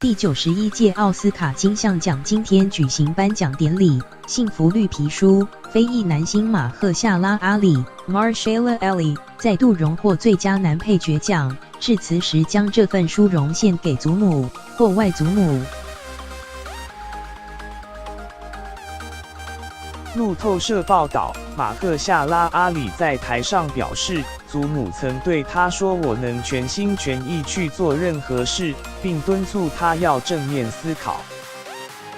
第91届奥斯卡金像奖今天举行颁奖典礼，幸福绿皮书非裔男星马赫夏拉·阿里 （Mahershala Ali） 再度荣获最佳男配角奖，致辞时将这份殊荣献给祖母或外祖母。路透社报道，马赫夏拉·阿里在台上表示，祖母曾对他说：“我能全心全意去做任何事，并敦促他要正面思考。”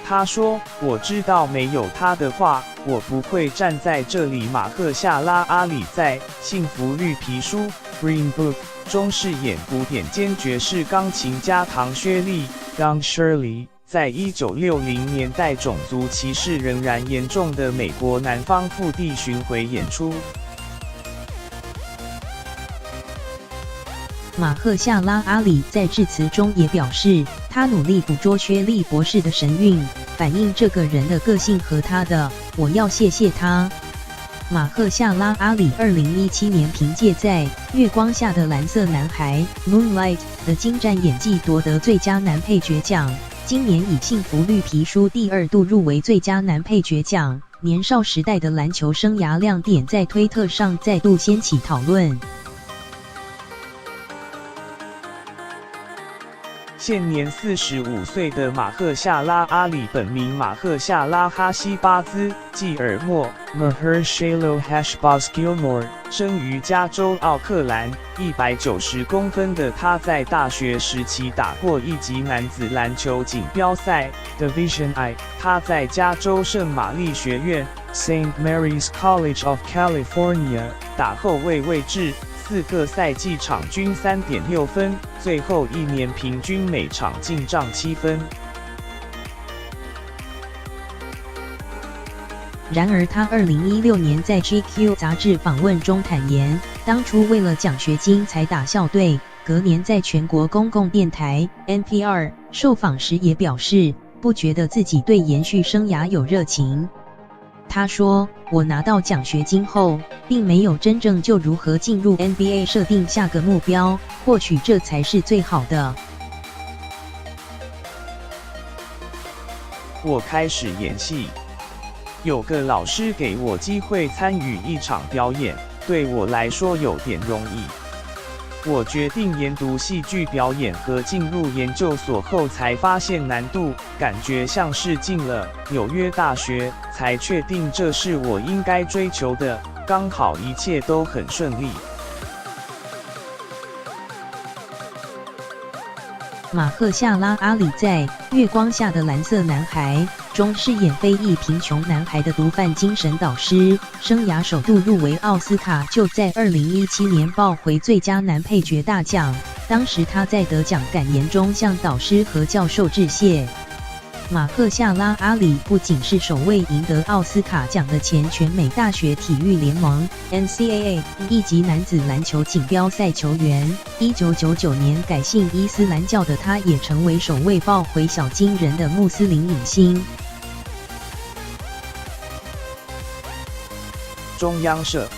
他说：“我知道没有他的话，我不会站在这里。”马赫夏拉·阿里在《幸福绿皮书》（Green Book） 中饰演古典兼爵士钢琴家唐薛利 （Don Shirley）。在1960年代种族歧视仍然严重的美国南方腹地巡回演出。马赫夏拉·阿里在致辞中也表示，他努力捕捉薛利博士的神韵，反映这个人的个性和他的“我要谢谢他”。马赫夏拉·阿里2017年凭借在《月光下的蓝色男孩》（Moonlight） 的精湛演技夺得最佳男配角奖。今年以《幸福绿皮书》第2度入围最佳男配角奖，年少时代的篮球生涯亮点在推特上再度掀起讨论。现年45岁的马赫夏拉·阿里，本名马赫夏拉·哈希巴兹·季尔莫 （Mahershala Hashbaz Gilmore），生于加州奥克兰。190公分的他，在大学时期打过一级男子篮球锦标赛 （Division I）。他在加州圣玛丽学院 （St. Mary's College of California） 打后卫位置。4个赛季场均3.6分，最后1年平均每场进账7分。然而，他2016年在 GQ 杂志访问中坦言，当初为了奖学金才打校队。隔年在全国公共电台 NPR 受访时也表示，不觉得自己对延续生涯有热情。他说：“我拿到奖学金后，并没有真正就如何进入 NBA 设定下个目标，或许这才是最好的。我开始演戏，有个老师给我机会参与一场表演，对我来说有点容易。我决定研读戏剧表演和进入研究所后才发现难度，感觉像是进了纽约大学，才确定这是我应该追求的，刚好一切都很顺利。”马赫夏拉·阿里在《月光下的蓝色男孩》中饰演非裔贫穷男孩的毒贩精神导师，生涯首度入围奥斯卡，就在2017年抱回最佳男配角大奖。当时他在得奖感言中向导师和教授致谢。马赫夏拉·阿里不仅是首位赢得奥斯卡奖的前全美大学体育联盟 NCAA 一级男子篮球锦标赛球员，1999年改信伊斯兰教的他，也成为首位抱回小金人的穆斯林影星。中央社